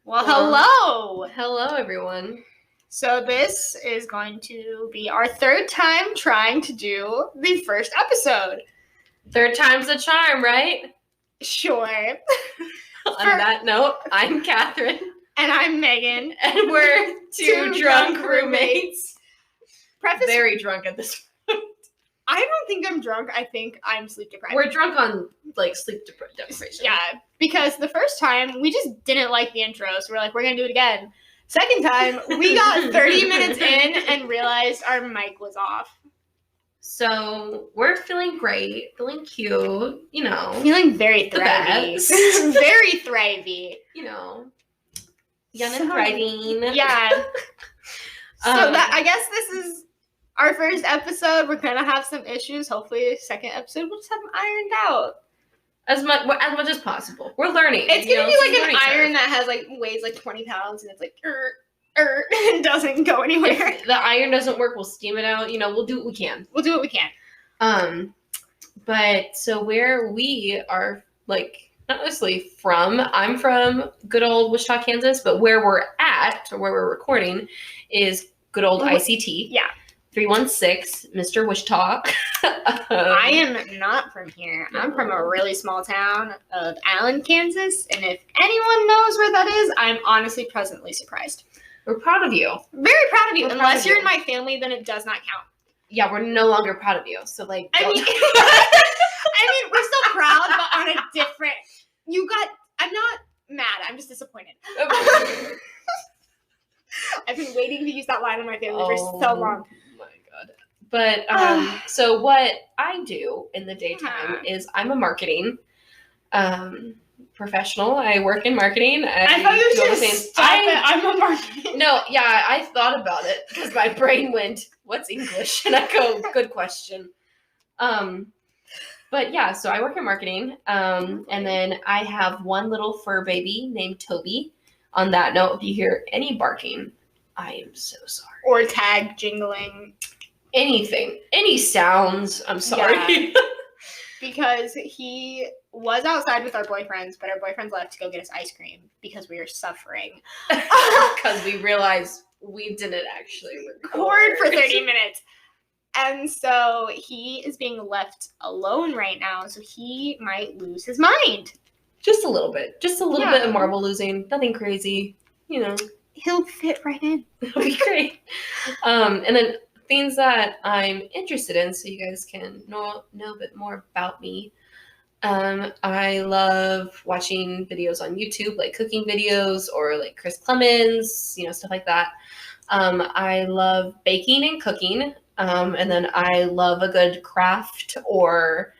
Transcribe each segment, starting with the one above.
Well, hello! Hello, everyone. So this is going to be our third time trying to do the first episode. Third time's the charm, right? Sure. On that note, I'm Catherine. And I'm Megan. And we're two drunk roommates. Very drunk at this point. I don't think I'm drunk. I think I'm sleep deprived. We're drunk on, sleep deprivation. Yeah, because the first time, we just didn't like the intro, so we're like, we're going to do it again. Second time, we got 30 minutes in and realized our mic was off. So, we're feeling great, feeling cute, Feeling very thrivey. Very thrivey. Young and thriving. Yeah. So I guess this is our first episode. We're going to have some issues. Hopefully, second episode, we'll just have them ironed out. As much as possible. We're learning. It's going to be like an iron that has weighs 20 pounds and it's and doesn't go anywhere. If the iron doesn't work, we'll steam it out. We'll do what we can. We'll do what we can. But so where we are, not necessarily from, I'm from good old Wichita, Kansas, but where we're at, or where we're recording, is good old ICT. Yeah. 316, Mr. Wichita. I am not from here. I'm from a really small town of Allen, Kansas, and if anyone knows where that is, I'm honestly pleasantly surprised. We're proud of you. Very proud of you. Unless you're in my family, then it does not count. Yeah, we're no longer proud of you. So I mean, we're still proud, but on a different. I'm not mad. I'm just disappointed. I've been waiting to use that line in my family for so long. My God. But so what I do in the daytime is I'm a marketing professional. I work in marketing. I thought you were just I'm a marketing. No, yeah, I thought about it because my brain went, "What's English?" And I go, "Good question." But yeah, so I work in marketing. And then I have one little fur baby named Toby. On that note, if you hear any barking, I am so sorry. Or tag jingling. Anything. Any sounds, I'm sorry. Yeah. Because he was outside with our boyfriends, but our boyfriends left to go get us ice cream because we were suffering. Because we realized we didn't actually record for 30 minutes. And so he is being left alone right now, so he might lose his mind. Just a little bit. Just a little bit of marble losing. Nothing crazy. He'll fit right in. It'll be great. And then things that I'm interested in so you guys can know a bit more about me. I love watching videos on YouTube, like cooking videos or like Chris Clemens, stuff like that. I love baking and cooking. And then I love a good craft or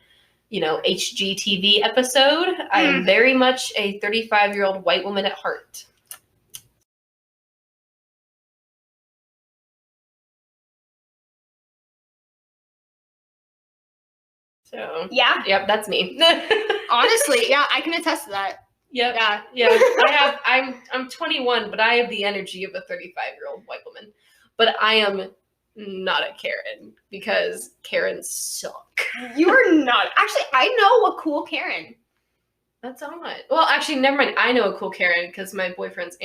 HGTV episode. I'm very much a 35-year-old white woman at heart. So yeah, yep, that's me. Honestly, yeah, I can attest to that. Yep. Yeah. I'm 21, but I have the energy of a 35-year-old white woman. But I am not a Karen because Karens suck. You're not. Actually, I know a cool Karen. That's odd. Well, actually, never mind. I know a cool Karen because my boyfriend's.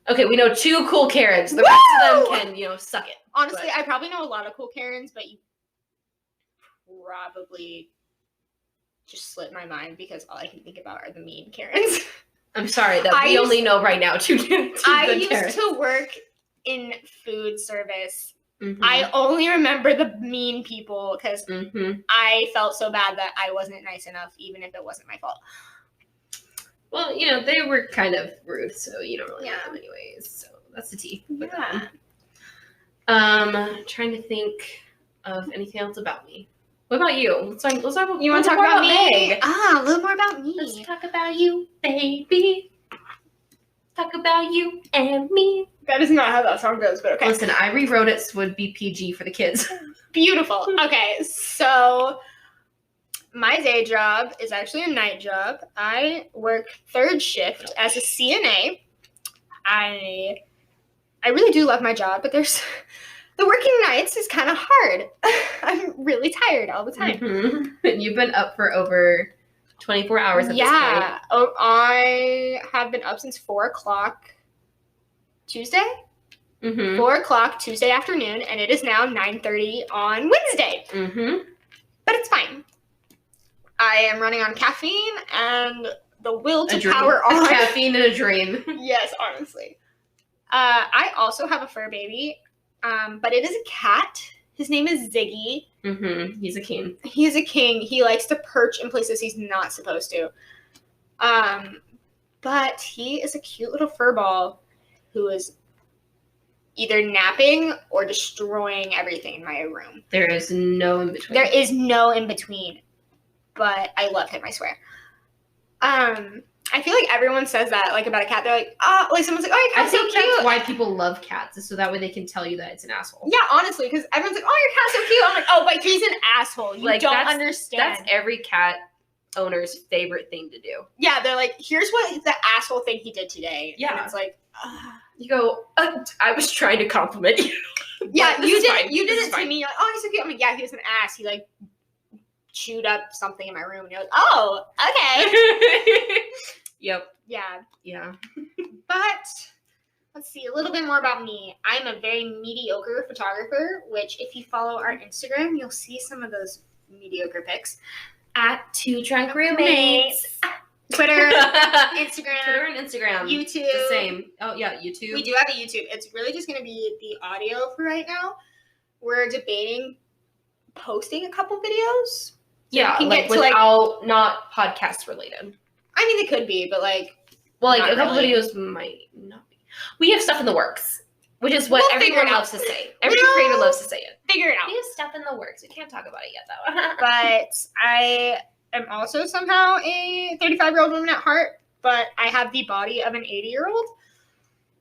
Okay, we know two cool Karens. The rest of them can, suck it. Honestly, I probably know a lot of cool Karens, but you probably just slipped my mind because all I can think about are the mean Karens. I'm sorry that we only know right now two I good used Karens. to work in food service. Mm-hmm. I only remember the mean people because I felt so bad that I wasn't nice enough, even if it wasn't my fault. Well, they were kind of rude, so you don't really know them anyways. So that's the tea. Yeah. Trying to think of anything else about me. What about you? Let's talk about. You want to talk about me? Meg? A little more about me. Let's talk about you, baby. Talk about you and me. That is not how that song goes, but okay. Listen, I rewrote it so it would be PG for the kids. Beautiful. Okay, so my day job is actually a night job. I work third shift as a CNA. I really do love my job, but the working nights is kind of hard. I'm really tired all the time. Mm-hmm. You've been up for over 24 hours at Yeah. Oh, I have been up since 4 o'clock Tuesday. this point. 4 o'clock Tuesday afternoon, and it is now 9:30 on Wednesday. But it's fine. I am running on caffeine and the will to power on. Caffeine and a dream. Yes, honestly. I also have a fur baby, but it is a cat. His name is Ziggy. He's a king. He's a king. He likes to perch in places he's not supposed to. But he is a cute little fur ball who is either napping or destroying everything in my room. There is no in between. There is no in between. But I love him, I swear. I feel like everyone says that, like, about a cat. They're like, oh, like, someone's like, oh, your cat's so cute. That's why people love cats, is so that way they can tell you that it's an asshole. Yeah, honestly, because everyone's like, oh, your cat's so cute. I'm like, oh, but he's an asshole. You don't understand. That's every cat owner's favorite thing to do. Yeah, they're like, here's what the asshole thing he did today. Yeah. And it's like, you go, I was trying to compliment you. Yeah, you did it to me. You're like, oh, he's so cute. I'm like, yeah, he was an ass. He, like, chewed up something in my room. And you're like, oh, okay. Yep. Yeah. But let's see a little bit more about me. I'm a very mediocre photographer, which if you follow our Instagram, you'll see some of those mediocre pics. At Two Drunk Roommates. Twitter, Instagram, YouTube. The same. Oh, yeah, YouTube. We do have a YouTube. It's really just going to be the audio for right now. We're debating posting a couple videos. Yeah, like without not podcast related. I mean, they could be, but like... Well, like, a couple videos might not be. We have stuff in the works, which is what everyone loves to say. Every creator loves to say it. Figure it out. We have stuff in the works. We can't talk about it yet, though. But I am also somehow a 35-year-old woman at heart, but I have the body of an 80-year-old.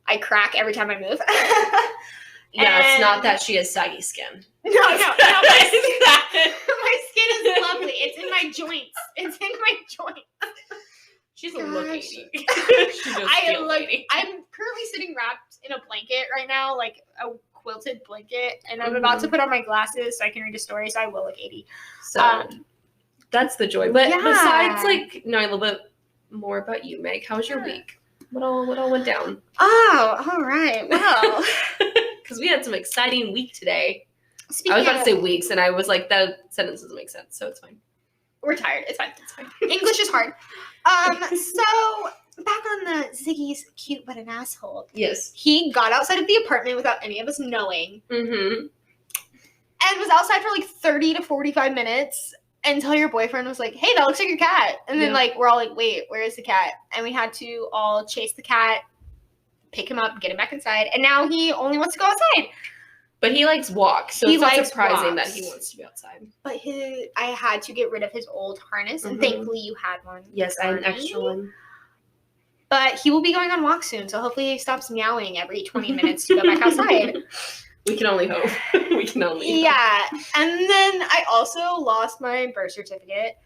I crack every time I move. It's not that she has saggy skin. No, my skin is lovely. It's in my joints. She's a look 80. I'm currently sitting wrapped in a blanket right now, like a quilted blanket, and I'm about to put on my glasses so I can read a story, so I will look 80. So that's the joy. But besides, like, knowing a little bit more about you, Meg, how was your week? What all went down? Oh, all right. Well, because we had some exciting week today. I was about to say weeks, and I was like, that sentence doesn't make sense, so it's fine. We're tired. It's fine. English is hard. So back on the Ziggy's cute but an asshole. Yes. He got outside of the apartment without any of us knowing. And was outside for like 30 to 45 minutes until your boyfriend was like, hey, that looks like your cat. And then like, we're all like, wait, where is the cat? And we had to all chase the cat, pick him up, get him back inside. And now he only wants to go outside. But he likes walks, so it's not surprising that he wants to be outside. But I had to get rid of his old harness, and thankfully you had one. Yes, I had an extra one. But he will be going on walks soon, so hopefully he stops meowing every 20 minutes to go back outside. We can only hope. Yeah, and then I also lost my birth certificate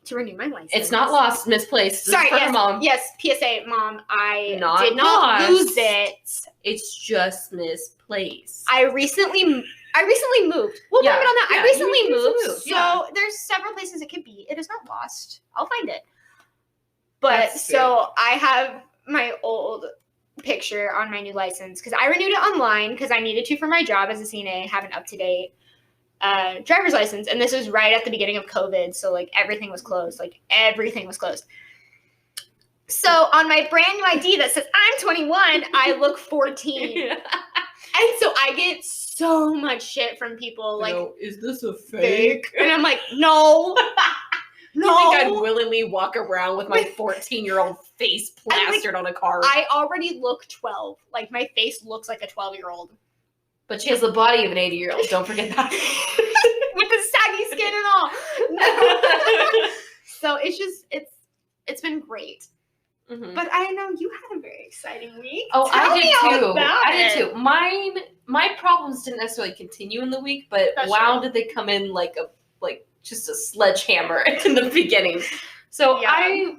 to renew my license. It's not lost, misplaced. Sorry, yes, Mom. Yes, PSA, Mom, I did not lost. lose it. It's just misplaced. I recently moved. We'll blame it on that. I recently moved, so there's several places it could be. It is not lost. I'll find it. But I have my old picture on my new license because I renewed it online because I needed to for my job as a CNA, have an up-to-date driver's license, and this was right at the beginning of COVID, so like everything was closed. So on my brand new ID that says I'm 21, I look 14. And so I get so much shit from people like, is this a fake? And I'm like, no. You think I'd willingly walk around with my 14-year-old face plastered on a card? I already look 12. Like, my face looks like a 12-year-old. But she has the body of an 80-year-old. Don't forget that. With the saggy skin and all. No. So it's been great. But I know you had a very exciting week. Oh, I did too. My problems didn't necessarily continue in the week, but did they come in like just a sledgehammer in the beginning. So I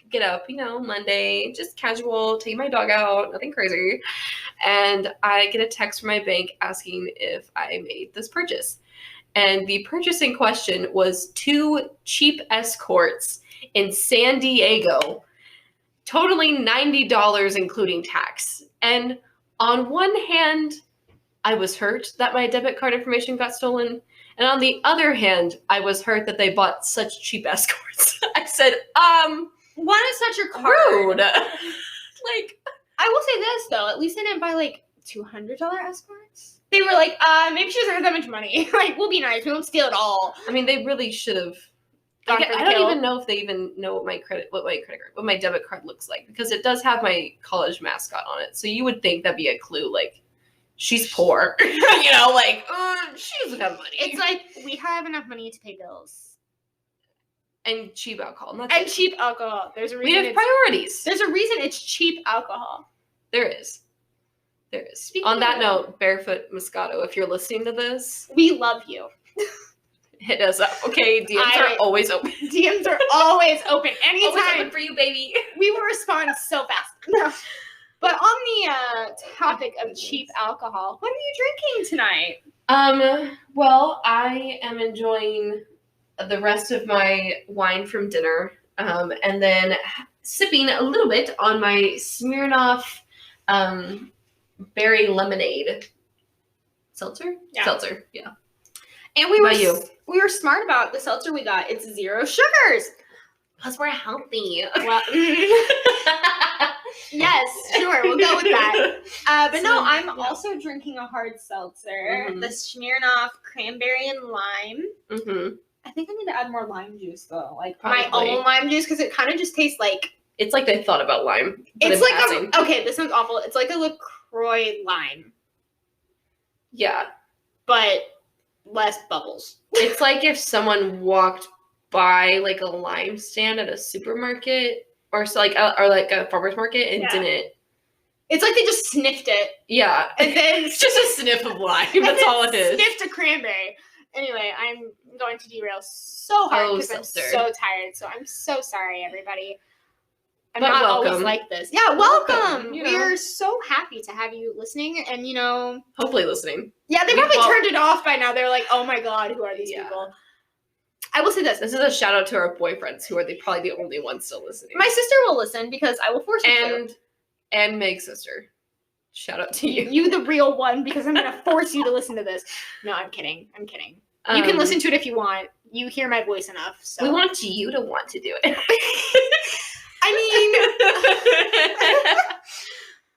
get up, Monday, just casual, take my dog out, nothing crazy. And I get a text from my bank asking if I made this purchase. And the purchase in question was 2 cheap escorts in San Diego, totaling $90 including tax. And on one hand, I was hurt that my debit card information got stolen. And on the other hand, I was hurt that they bought such cheap escorts. I said, Why is such your card? rude. Like, I will say this though, at least they didn't buy like $200 escorts. They were like, maybe she doesn't have that much money. Like, we'll be nice. We won't steal it all. I mean, they really should have. Gone I for the don't kill. even know if they even know what my debit card looks like, because it does have my college mascot on it. So you would think that'd be a clue, like, she's poor. You know, like, she doesn't have money. It's like, we have enough money to pay bills. And cheap alcohol. And cheap alcohol. There's a We reason have priorities. there's a reason it's cheap alcohol. There is. There is. Speaking On that of- note, Barefoot Moscato, if you're listening to this, We love you. hit us up, okay? DMs are always open. DMs are always open. Always Anytime. open for you, baby. We will respond so fast. No. But on the topic of cheap alcohol, what are you drinking tonight? Well, I am enjoying the rest of my wine from dinner, and then sipping a little bit on my Smirnoff berry lemonade. Seltzer? Yeah. Seltzer, yeah. And we What were about you? we were smart about the seltzer we got. It's 0 sugars. Because we're healthy. Well, yes, sure, we'll go with that. But no, So, I'm yeah. also drinking a hard seltzer, Mhm. the Smirnoff cranberry and lime. Mm-hmm. I think I need to add more lime juice though, like Probably. my own lime juice, because it kind of just tastes like It's like they thought about lime. But it's in like passing. okay, this sounds awful. It's like a LaCroix lime, Yeah. but less bubbles. It's like if someone walked by like a lime stand at a supermarket or so like a farmer's market and Yeah. didn't. It's like they just sniffed it Yeah. and then It's just a sniff of lime. and That's then all it is. Sniffed a cranberry. Anyway, I'm going to derail so hard Oh, because I'm seltzer. so tired. So I'm so sorry, everybody. I'm But not always welcome. like this. Yeah, welcome. You know. We're so happy to have you listening. And Hopefully listening. yeah, they We- probably well- turned it off by now. They're like, oh my god, who are these Yeah. people? I will say this. This is a shout out to our boyfriends who are probably the only ones still listening. My sister will listen because I will force her to. and Meg's sister. Shout out to you. You the real one, because I'm gonna force you to listen to this. No, I'm kidding. I'm kidding. You can listen to it if you want. You hear my voice enough. So We want you to want to do it. I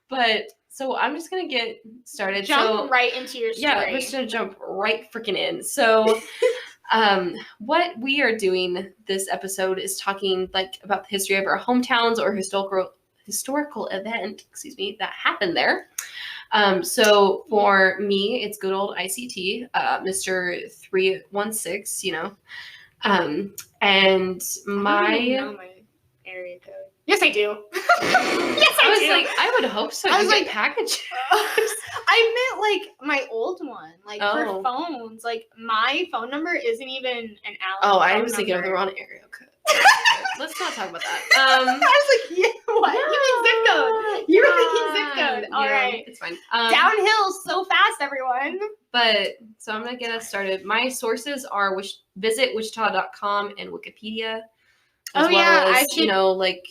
But so I'm just gonna get started. mean, jump So right into your story. yeah, we're just gonna jump right freaking in. So what we are doing this episode is talking like about the history of our hometowns or historical event, that happened there. So for me, it's good old ICT, Mr. 316, and I don't even my know my area code. Yes, I do. Yes, I was do. like, I would hope so. I You was get like- package. I meant like my old one, like Oh. for phones. Like my phone number isn't even an Allen. Oh, I phone was thinking of the number. wrong area code. Let's not talk about that. I was like, yeah, what? You mean zip code? You were thinking zip code. All right. It's fine. Downhill so fast, everyone. But so I'm gonna get us started. My sources are visit wichita.com and Wikipedia. Oh, yeah, I as, should- like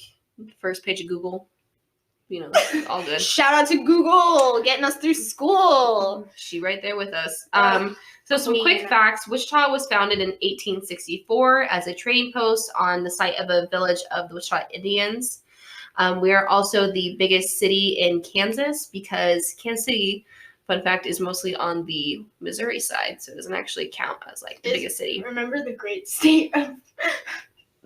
first page of Google. All good. Shout out to Google getting us through school. She right there with us. Ugh, So some me quick either. facts. Wichita was founded in 1864 as a trading post on the site of a village of the Wichita Indians. We are also the biggest city in Kansas because Kansas City, fun fact, is mostly on the Missouri side, so it doesn't actually count as like the Is- biggest city. Remember the great state of.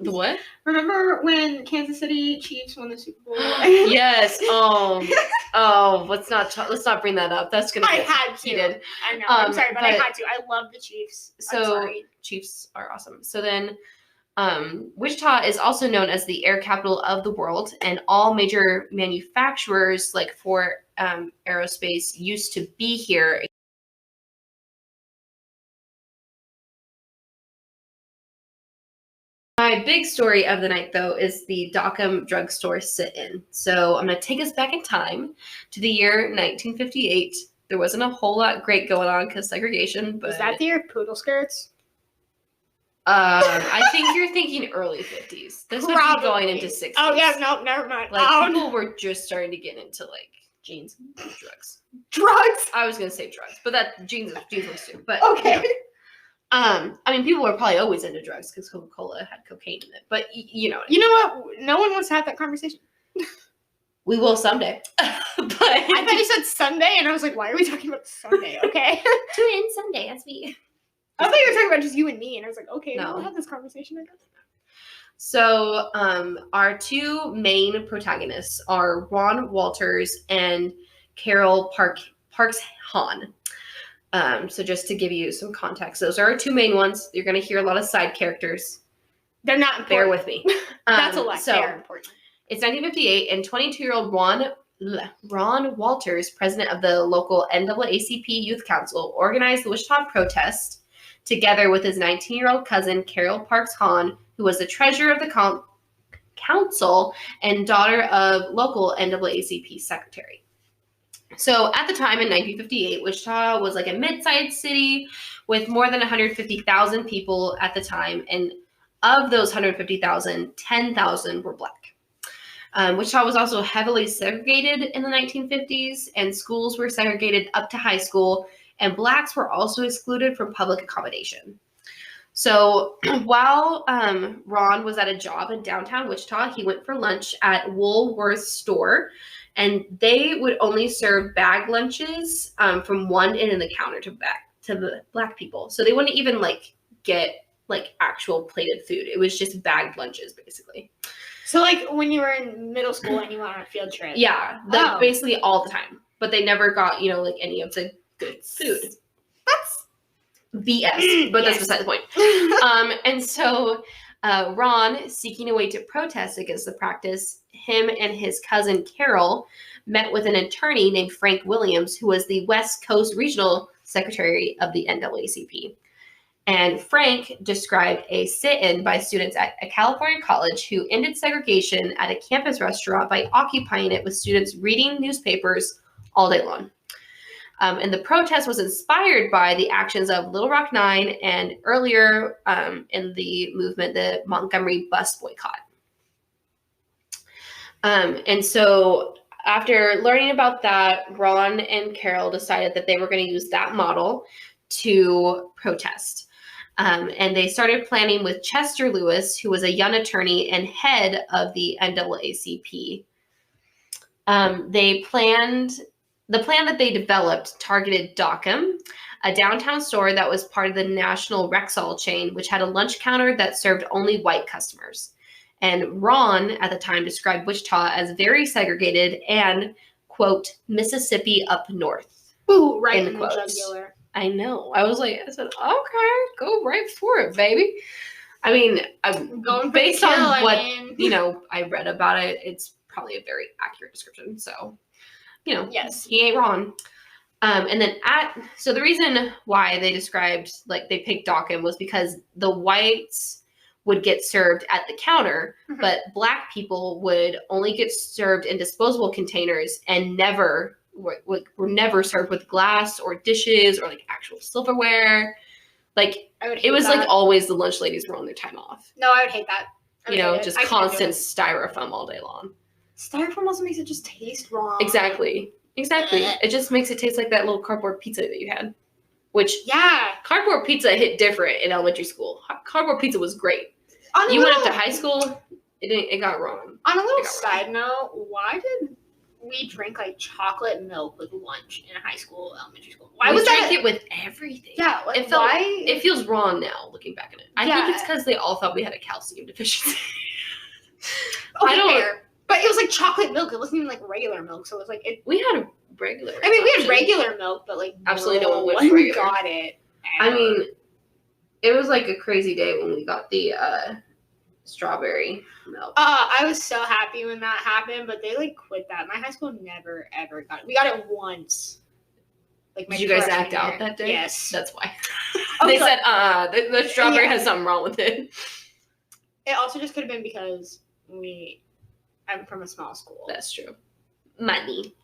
The what? Remember when Kansas City Chiefs won the Super Bowl? Yes. Oh. Let's not bring that up. That's gonna I get had to. heated. I know. I'm sorry, but I but- had to. I love the Chiefs. I'm So sorry. Chiefs are awesome. So then, Wichita is also known as the air capital of the world, and all major manufacturers, like for aerospace, used to be here. My big story of the night, though, is the Dockham drugstore sit-in. So I'm going to take us back in time to the year 1958. There wasn't a whole lot great going on because segregation, but Was that the year poodle skirts? I think you're thinking early 50s. This would be going into 60s. Oh yeah, no, never mind. Like people were just starting to get into like jeans and drugs. Drugs. I was gonna say drugs, but that jeans was too. But Okay. I mean, people were probably always into drugs because Coca-Cola had cocaine in it. But you know what? No one wants to have that conversation. We will someday. But I thought you said Sunday, and I was like, why are we talking about Sunday? Okay. Tune in Sunday as we. I thought you were talking about just you and me, and I was like, okay, No. we'll have this conversation, I guess. So, our two main protagonists are Ron Walters and Carol Parks Hahn. So just to give you some context, those are our two main ones. You're going to hear a lot of side characters. They're not important. Bear with me. That's a lot. So They're important. It's 1958, and 22-year-old Ron Walters, president of the local NAACP Youth Council, organized the Wichita protest together with his 19-year-old cousin, Carol Parks Hahn, who was the treasurer of the council and daughter of local NAACP secretary. So at the time in 1958, Wichita was like a mid-sized city with more than 150,000 people at the time. And of those 150,000, 10,000 were Black. Wichita was also heavily segregated in the 1950s, and schools were segregated up to high school, and Blacks were also excluded from public accommodation. So while Ron was at a job in downtown Wichita, he went for lunch at Woolworth store, and they would only serve bag lunches from one end of the counter to the Black people. So they wouldn't even like get like actual plated food. It was just bagged lunches basically. So like when you were in middle school and you went on a field trip. Yeah, basically all the time. But they never got, like any of the good food. That's BS, but that's beside the point. And so Ron, seeking a way to protest against the practice, him and his cousin Carol met with an attorney named Frank Williams, who was the West Coast Regional Secretary of the NAACP. And Frank described a sit-in by students at a California college who ended segregation at a campus restaurant by occupying it with students reading newspapers all day long. And the protest was inspired by the actions of Little Rock Nine and earlier in the movement, the Montgomery bus boycott. And so after learning about that, Ron and Carol decided that they were going to use that model to protest. And they started planning with Chester Lewis, who was a young attorney and head of the NAACP. The plan that they developed targeted Dockham, a downtown store that was part of the national Rexall chain, which had a lunch counter that served only white customers. And Ron, at the time, described Wichita as very segregated and, quote, Mississippi up north. Ooh, right in the jugular. I know. I said, okay, go right for it, baby. I mean, based on what, I read about it, it's probably a very accurate description. So, yes, he ain't wrong. And then so the reason why they described, like, they picked Dockham was because the whites would get served at the counter, but Black people would only get served in disposable containers and were never served with glass or dishes or like actual silverware. Like it was like always the lunch ladies were on their time off. No, I would hate that. Just constant styrofoam all day long. Styrofoam also makes it just taste wrong. Exactly. It just makes it taste like that little cardboard pizza that you had. Which cardboard pizza hit different in elementary school. Cardboard pizza was great. You went up to high school, it got wrong. On a little side note, why did we drink like chocolate milk with lunch in high school, elementary school? Why was that? It with everything. Yeah, like it feels wrong now looking back at it. I think it's because they all thought we had a calcium deficiency. But it was like chocolate milk. It wasn't even like regular milk, so it was like we had regular. I mean, we had regular milk, but like absolutely no one got it. I mean, it was like a crazy day when we got the strawberry milk. I was so happy when that happened, but they like quit that. My high school never ever got it. We got it once. Like, did you guys act out that day? Yes, that's why. They said the strawberry has something wrong with it. It also just could have been because I'm from a small school. That's true. Money.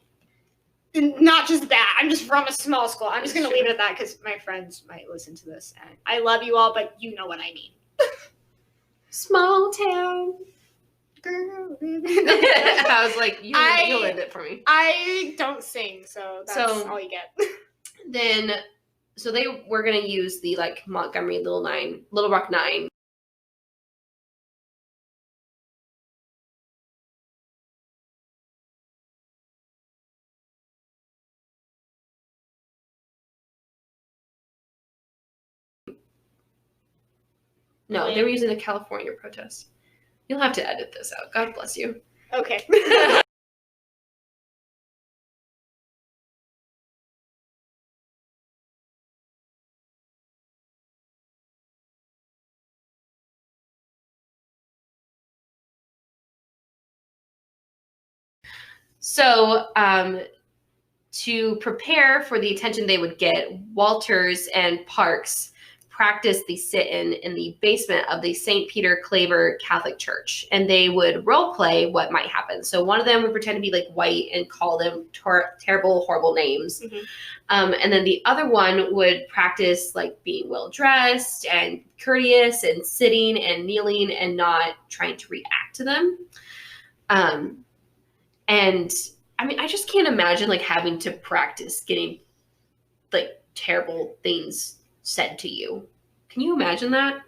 Not just that. I'm just from a small school. I'm just going to leave it at that because my friends might listen to this. And I love you all, but you know what I mean. Small town. Girl. I was like, you'll end it for me. I don't sing, so that's all you get. Then, so they were going to use the like Montgomery Little Rock Nine. No, they were using the California protest. You'll have to edit this out. God bless you. Okay. So, to prepare for the attention they would get, Walters and Parks practiced the sit-in in the basement of the St. Peter Claver Catholic Church, and they would role play what might happen. So one of them would pretend to be like white and call them terrible, horrible names. Mm-hmm. And then the other one would practice like being well-dressed and courteous and sitting and kneeling and not trying to react to them. And I mean, I just can't imagine like having to practice getting like terrible things said to you. Can you imagine that?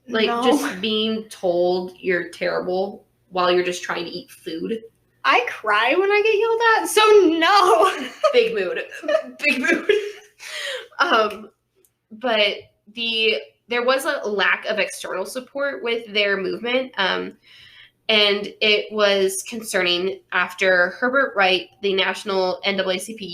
Like just being told you're terrible while you're just trying to eat food. I cry when I get yelled at, so no. Big mood. Big mood. But there was a lack of external support with their movement. And it was concerning after Herbert Wright, the National NAACP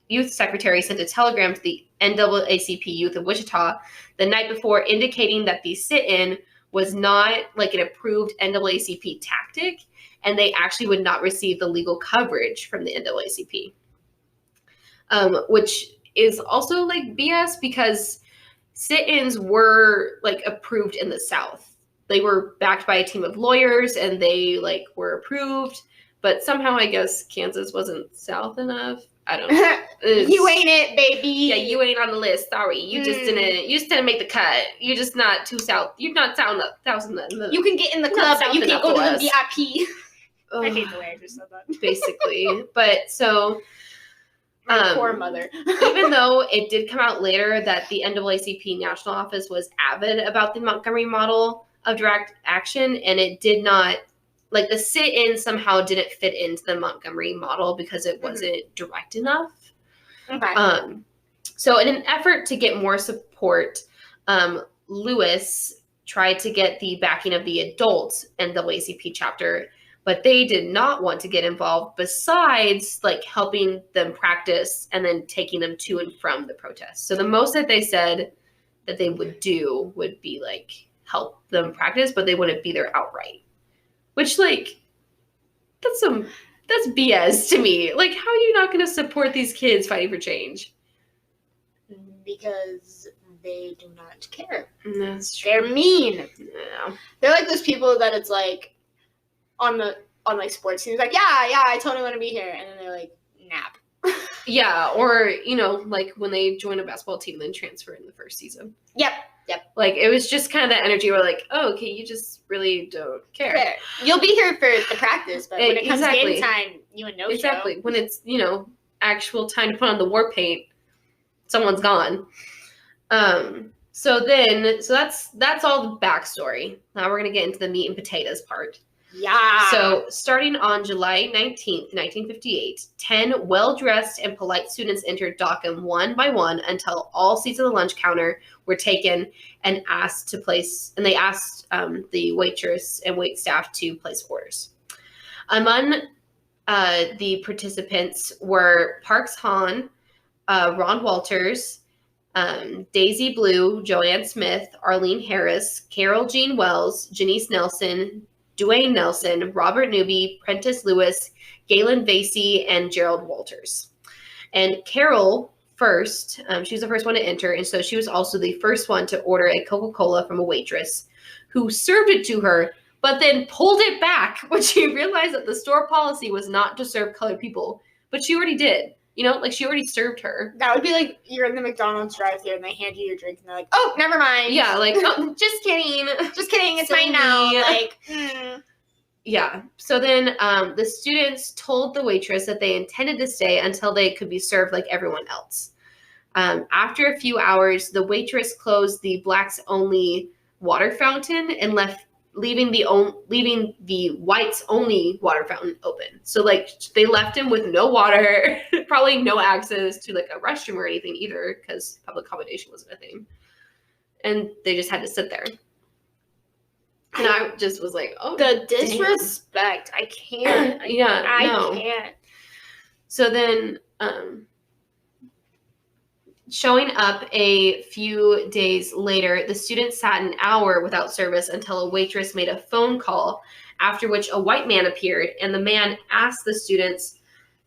Youth Secretary, sent a telegram to the NAACP Youth of Wichita the night before indicating that the sit-in was not like an approved NAACP tactic, and they actually would not receive the legal coverage from the NAACP, which is also like BS because sit-ins were like approved in the South. They were backed by a team of lawyers and they like were approved, but somehow I guess Kansas wasn't South enough. I don't know. You ain't it, baby. Yeah, you ain't on the list. Sorry. You just didn't make the cut. You're just not too South. You're not South enough. You can get in the club, but you can't go to the VIP. I hate the way I just said that. Basically. But so my poor mother. Even though it did come out later that the NAACP national office was avid about the Montgomery model of direct action, and it did not, like the sit-in somehow didn't fit into the Montgomery model because it wasn't direct enough. Okay. So in an effort to get more support, Lewis tried to get the backing of the adult NAACP chapter, but they did not want to get involved besides like helping them practice and then taking them to and from the protests. So the most that they said that they would do would be like help them practice, but they wouldn't be there outright. Which like that's BS to me. Like, how are you not going to support these kids fighting for change? Because they do not care. That's true. They're mean. Yeah. They're like those people that it's like on like sports teams, like, yeah, I totally want to be here. And then they're like, nap. Yeah, or, you know, like when they join a basketball team and then transfer in the first season. Yep. Like, it was just kind of that energy where like, oh, okay, you just really don't care. Fair. You'll be here for the practice, but when it comes to game time, you and no show. Exactly. When it's, you know, actual time to put on the war paint, someone's gone. So that's all the backstory. Now we're going to get into the meat and potatoes part. Yeah. So starting on July 19th, 1958, 10 well-dressed and polite students entered Dockham one by one until all seats at the lunch counter were taken and they asked the waitress and wait staff to place orders. Among the participants were Parks Hahn, Ron Walters, Daisy Blue, Joanne Smith, Arlene Harris, Carol Jean Wells, Janice Nelson, Dwayne Nelson, Robert Newby, Prentice Lewis, Galen Vasey, and Gerald Walters. And Carol first, she was the first one to enter, and so she was also the first one to order a Coca-Cola from a waitress who served it to her, but then pulled it back when she realized that the store policy was not to serve colored people, but she already did. You know, like she already served her. That would be like you're in the McDonald's drive-thru and they hand you your drink and they're like, "Oh, never mind." Yeah, like, oh, just kidding. Just kidding, it's Silly mine now. me. Like, Yeah. So then the students told the waitress that they intended to stay until they could be served like everyone else. After a few hours, the waitress closed the blacks only water fountain and leaving the whites only water fountain open. So like they left him with no water, probably no access to like a restroom or anything either, because public accommodation wasn't a thing. And they just had to sit there. And I just was like, oh, the disrespect. Damn. I can't. I can't. So then showing up a few days later, the students sat an hour without service until a waitress made a phone call, after which a white man appeared, and the man asked the students,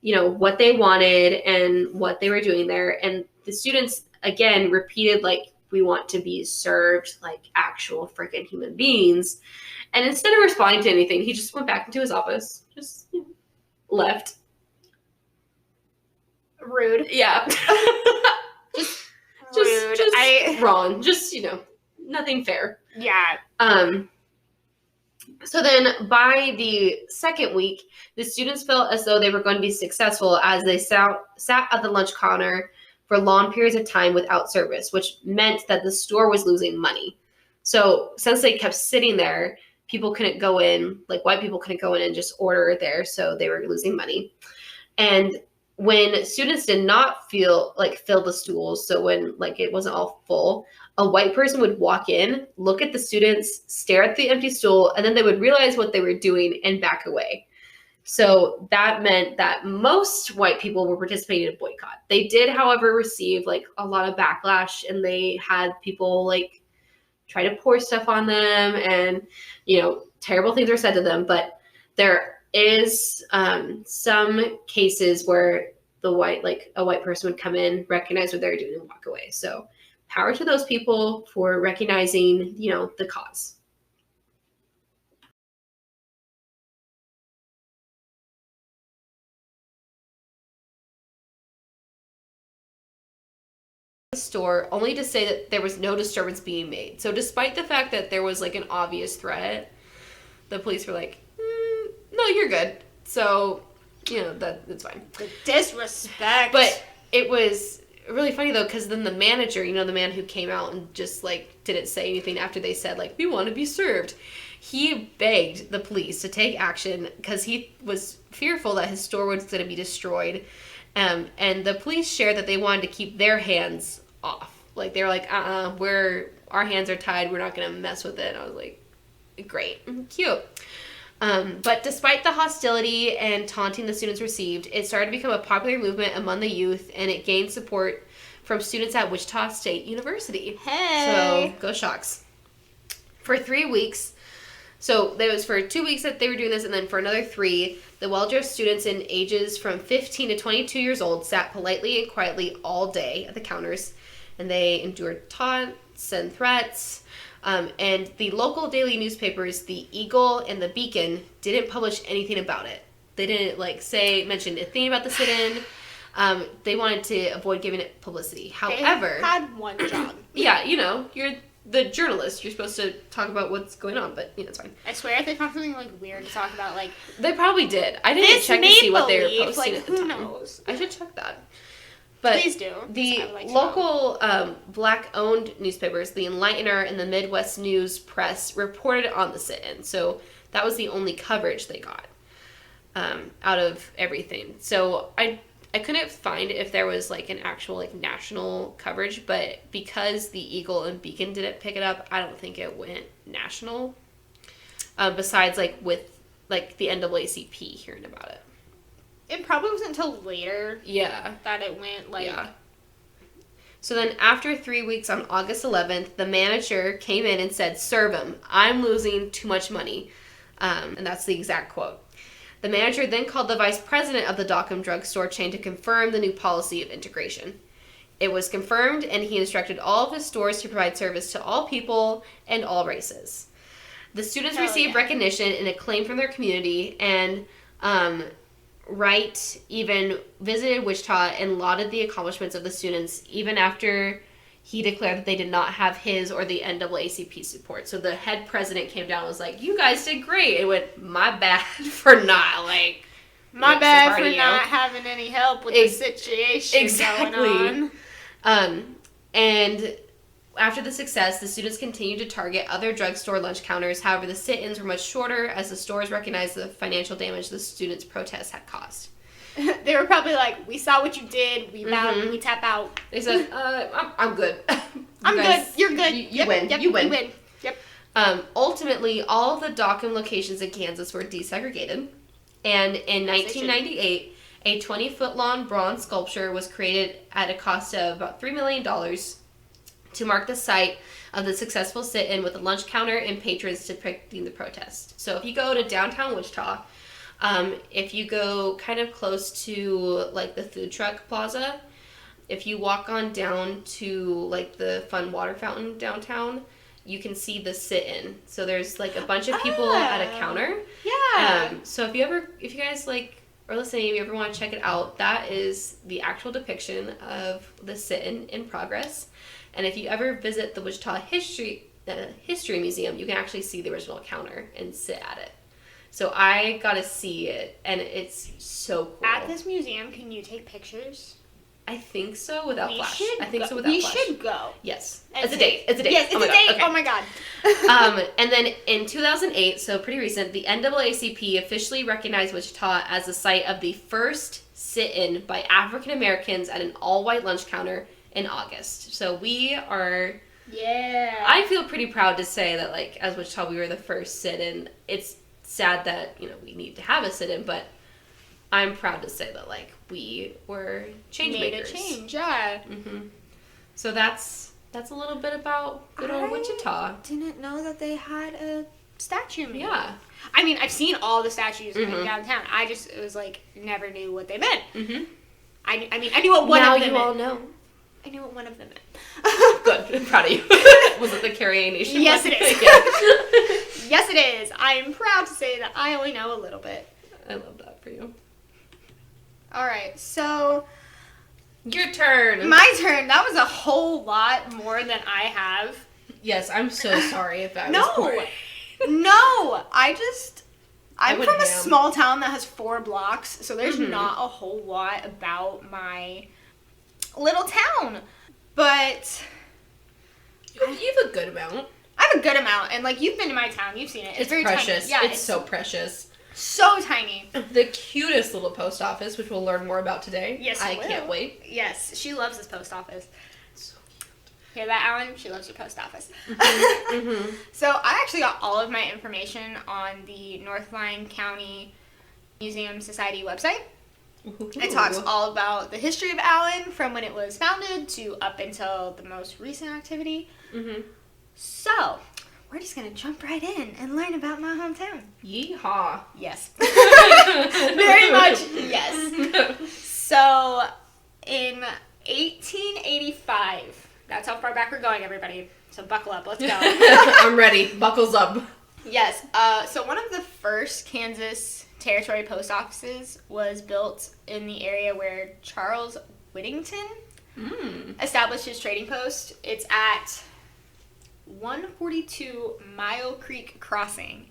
what they wanted and what they were doing there. And the students, again, repeated, like, we want to be served like actual freaking human beings. And instead of responding to anything, he just went back into his office, just left. Rude. Yeah. Just wrong. Just, nothing fair. Yeah. So then by the second week, the students felt as though they were going to be successful as they sat at the lunch counter for long periods of time without service, which meant that the store was losing money. So since they kept sitting there, people couldn't go in, like white people couldn't go in and just order there, so they were losing money. And when students did not fill the stools, so when like it wasn't all full, a white person would walk in, look at the students, stare at the empty stool, and then they would realize what they were doing and back away. So that meant that most white people were participating in a boycott. They did, however, receive like a lot of backlash, and they had people like try to pour stuff on them, and terrible things were said to them. But there is some cases where a white person would come in, recognize what they're doing, and walk away. So power to those people for recognizing, the cause. Store only to say that there was no disturbance being made. So despite the fact that there was like an obvious threat, the police were like, no, you're good. So, that's fine. The disrespect. But it was really funny though, because then the manager, the man who came out and just like didn't say anything after they said like, we want to be served, he begged the police to take action because he was fearful that his store was going to be destroyed. And the police shared that they wanted to keep their hands off. Like, they were like, our hands are tied. We're not going to mess with it. And I was like, great. Cute. But despite the hostility and taunting the students received, it started to become a popular movement among the youth, and it gained support from students at Wichita State University. Hey! So, go Shocks. For 3 weeks, so there was for 2 weeks that they were doing this, and then for another 3, the well-dressed students in ages from 15 to 22 years old sat politely and quietly all day at the counters, and they endured taunts and threats. And the local daily newspapers, the Eagle and the Beacon, didn't publish anything about it. They didn't mention a thing about the sit-in. They wanted to avoid giving it publicity. However, they had one job. Yeah, you're the journalist. You're supposed to talk about what's going on, but it's fine. I swear, if they found something like weird to talk about, like they probably did. I didn't check to see what they were posting at the who time. knows? I should check that. But please do. The local black-owned newspapers, the Enlightener and the Midwest News Press, reported on the sit-in. So that was the only coverage they got out of everything. So I couldn't find if there was like an actual like national coverage, but because the Eagle and Beacon didn't pick it up, I don't think it went national. Besides like with like the NAACP hearing about it. It probably wasn't until later. Yeah. That it went like. Yeah. So then after 3 weeks on August 11th, the manager came in and said, "Serve him. I'm losing too much money." And that's the exact quote. The manager then called the vice president of the Dockham drugstore chain to confirm the new policy of integration. It was confirmed, and he instructed all of his stores to provide service to all people and all races. The students received recognition and acclaim from their community, and Wright even visited Wichita and lauded the accomplishments of the students even after he declared that they did not have his or the NAACP support. So the head president came down and was like, you guys did great. It went, my bad for not, like... My bad for not having any help with the situation going on. And after the success, the students continued to target other drugstore lunch counters. However, the sit-ins were much shorter as the stores recognized the financial damage the students' protests had caused. They were probably like, we saw what you did, we bow, we tap out. They said, I'm good. Good, you're good. You win. Yep, you win. Yep. Ultimately, all of the Dockham locations in Kansas were desegregated. And in 1998, a 20-foot-long bronze sculpture was created at a cost of about $3 million to mark the site of the successful sit-in with a lunch counter and patrons depicting the protest. So if you go to downtown Wichita, if you go kind of close to, like, the food truck plaza, if you walk on down to, like, the fun water fountain downtown, you can see the sit-in. So there's, like, a bunch of people at a counter. Yeah. So if you guys, like, are listening, if you ever want to check it out, that is the actual depiction of the sit-in in progress. And if you ever visit the Wichita History Museum, you can actually see the original counter and sit at it. So I got to see it, and it's so cool. At this museum, can you take pictures? I think so, without flash. We should go. Yes. It's a date. It's a date. Yes, it's a date. Okay. Oh my god. And then in 2008, so pretty recent, the NAACP officially recognized Wichita as the site of the first sit-in by African Americans at an all-white lunch counter in August. So we are... Yeah. I feel pretty proud to say that, like, as Wichita, we were the first sit-in. It's sad that, you know, we need to have a sit-in, but I'm proud to say that, like, we were change makers. Made a change, yeah. Mm-hmm. So that's a little bit about good old Wichita. Didn't know that they had a statue made. Yeah. I mean, I've seen all the statues in downtown. It was like, never knew what they meant. Mm-hmm. I mean, I knew what one of them meant. Now you all know. I knew what one of them meant. Good. I'm proud of you. Was it the Carrie Nation? Yes, it is. Yes, it is. I'm proud to say that I only know a little bit. I love that for you. All right, so... Your turn. My turn. That was a whole lot more than I have. Yes, I'm so sorry if that was boring. No, I'm from a ham. small town that has 4 blocks, so there's not a whole lot about my little town. But you have a good amount. I have a good amount, and like you've been to my town, you've seen it. It's very precious. Tiny. Yeah, it's so precious. So tiny. The cutest little post office, which we'll learn more about today. Yes, I can't wait. Yes, she loves this post office. So cute. Hear that, Alan? She loves your post office. Mm-hmm. So I actually got all of my information on the Northline County Museum Society website. Ooh. It talks all about the history of Allen from when it was founded to up until the most recent activity. Mm-hmm. So, we're just going to jump right in and learn about my hometown. Yeehaw. Yes. Very much yes. So, in 1885, that's how far back we're going, everybody. So buckle up. Let's go. I'm ready. Buckles up. Yes. So one of the first Kansas Territory post offices was built in the area where Charles Whittington established his trading post. It's at 142 Mile Creek Crossing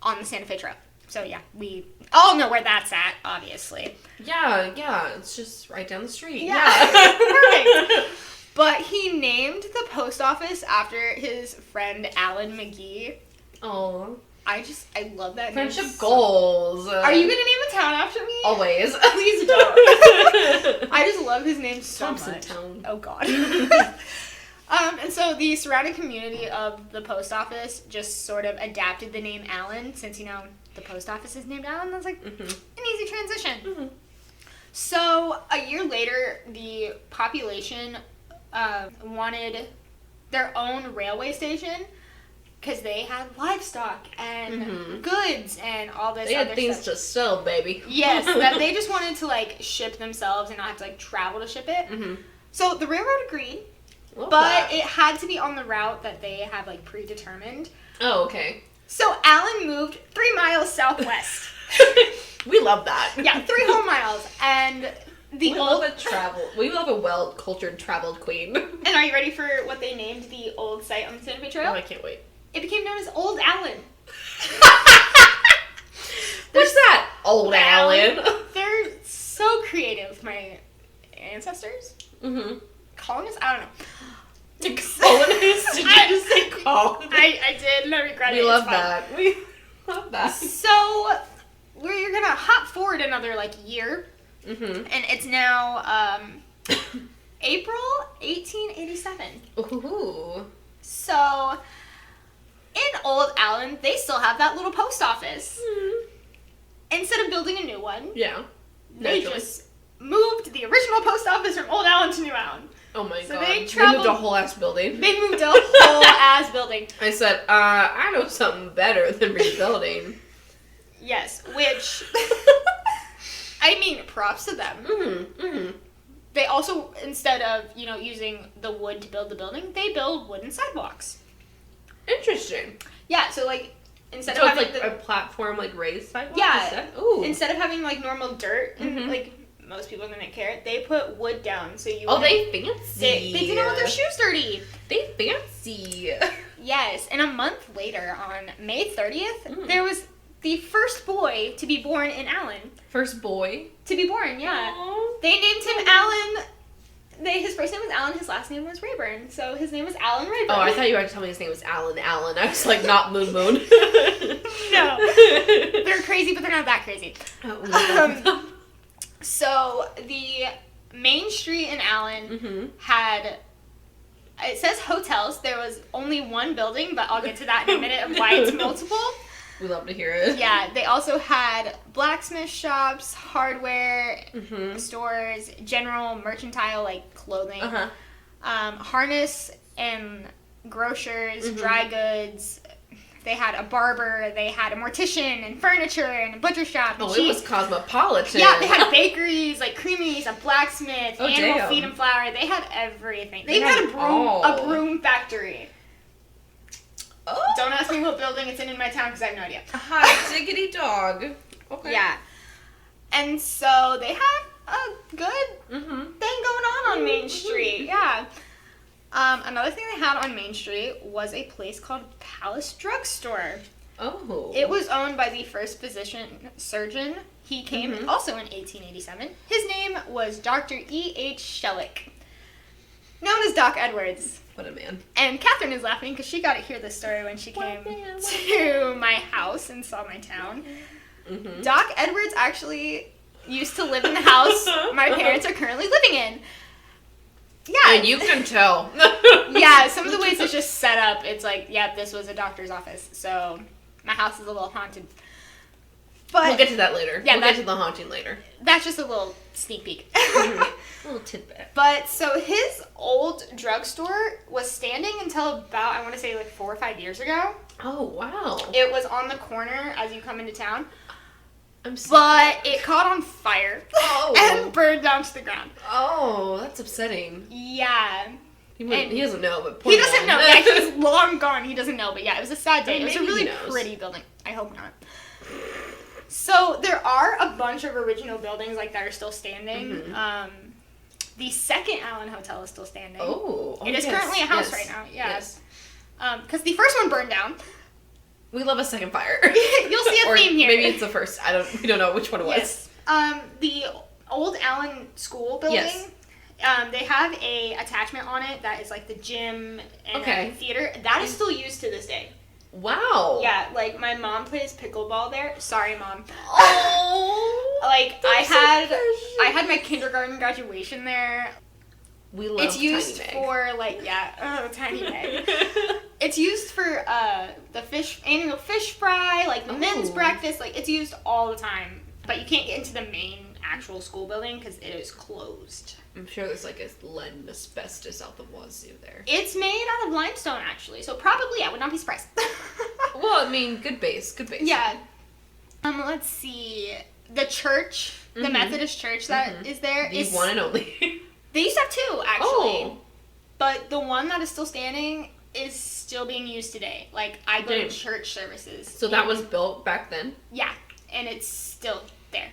on the Santa Fe Trail. So yeah, we all know where that's at, obviously. Yeah, it's just right down the street. Yeah. Perfect. But he named the post office after his friend Alan McGee. Oh. I love that Friendship name. goals. Are you going to name a town after me? Always. Please don't. I just love his name so Thompson much. Town. Oh, God. And so the surrounding community of the post office just sort of adapted the name Allen since, you know, the post office is named Allen. That's like an easy transition. Mm-hmm. So a year later, the population wanted their own railway station because they had livestock and goods and all this they other had things stuff. to sell, baby. Yes, that they just wanted to like ship themselves and not have to like travel to ship it. Mm-hmm. So the railroad agreed, but it had to be on the route that they have like predetermined. Oh, okay. So Allen moved 3 miles southwest. We love that. Yeah, 3 whole miles. And we love a well-cultured traveled queen. And are you ready for what they named the old site on the Santa Fe Trail? Oh, I can't wait. It became known as Old Allen. What's that? Old Allen. They're so creative, my ancestors. Mm-hmm. Colonists? I don't know. Colonists? Did you just say colonists? I did, and I regret it. We love that. We love that. So, we're gonna hop forward another, year. Mm-hmm. And it's now, April 1887. Ooh. So, in Old Allen, they still have that little post office. Mm-hmm. Instead of building a new one, Yeah. they just moved the original post office from Old Allen to New Allen. Oh my So god. they moved a whole ass building. They moved a whole ass building. I said, I know something better than rebuilding. Yes, which, I mean, props to them. Mm-hmm. Mm-hmm. They also, instead of, using the wood to build the building, they build wooden sidewalks. Interesting. Yeah, so, instead So of it's having like a platform, raised sidewalk? Yeah. Instead? Ooh. instead of having, normal dirt, and, Mhm. most people didn't care, they put wood down, so you Oh, wouldn't- they fancy. They didn't want their shoes dirty. They fancy. Yes, and a month later, on May 30th, Mm. there was the first boy to be born in Allen. First boy. To be born, yeah. Aww. They named him Alan. His first name was Alan, his last name was Rayburn. So his name was Alan Rayburn. Oh, I thought you were going to tell me his name was Alan. I was like, not Moon Moon. No. They're crazy, but they're not that crazy. So the main street in Allen Mm-hmm. had, it says hotels. There was only one building, but I'll get to that in a minute of why it's multiple. We love to hear it. Yeah, they also had blacksmith shops, hardware Mm-hmm. stores, general mercantile clothing, Uh-huh. harness and grocers, Mhm. dry goods. They had a barber, they had a mortician and furniture and a butcher shop. And Oh, it was cosmopolitan. Yeah, they had bakeries, creamies, a blacksmith, Oh, animal damn. feed and flour. They had everything. They They even had had a all. broom factory. Oh. Don't ask me what building it's in my town because I have no idea. Hot diggity dog. Okay. Yeah. And so they had a good Mm-hmm. thing going on Main Street. Yeah. Another thing they had on Main Street was a place called Palace Drugstore. Oh. It was owned by the first physician surgeon. He came Mhm. also in 1887. His name was Dr. E.H. Shellick, known as Doc Edwards. What a man. And Catherine is laughing because she got to hear this story when she came to my house and saw my town. Mm-hmm. Doc Edwards actually used to live in the house my parents are currently living in. Yeah. And you can tell. Yeah, some of the ways it's just set up, it's this was a doctor's office. So my house is a little haunted. But We'll get to that later. Yeah, we'll get to the haunting later. that's just a little sneak peek. A little tidbit. But so his old drugstore was standing until about, I want to say 4 or 5 years ago. Oh, wow. It was on the corner as you come into town. I'm so... But it caught on fire Oh. and burned down to the ground. Oh, that's upsetting. Yeah. He And- doesn't know, but He doesn't know. Yeah, he's long gone. He doesn't know. But yeah, it was a sad day. Hey, It was a maybe he really knows. pretty building. I hope not. So there are a bunch of original buildings that are still standing. Mhm. The second Allen Hotel is still standing. Oh. It is yes, currently a house yes, right now. Yeah. Yes. Because the first one burned down. We love a second fire. You'll see a Or theme here. maybe it's the first. We don't know which one it was. Yes. The old Allen School building. Yes. They have a attachment on it that is the gym and Okay. a theater. That is still used to this day. Wow. Yeah, my mom plays pickleball there. Sorry, Mom. Oh. I had my kindergarten graduation there. We love It's used Tiny Meg. for tiny Meg. It's used for the annual fish fry, the men's Oh. breakfast. It's used all the time. But you can't get into the main actual school building because it is closed. I'm sure there's a lead and asbestos out the wazoo there. It's made out of limestone, actually. So probably, I would not be surprised. Well, I mean, good base. Good base. Yeah. Let's see. The church, the Mhm. Methodist church that is there The is. one and only. They used to have two, actually. Oh. But the one that is still standing is still being used today. I go to Damn. church services. So that was built back then? Yeah. And it's still There.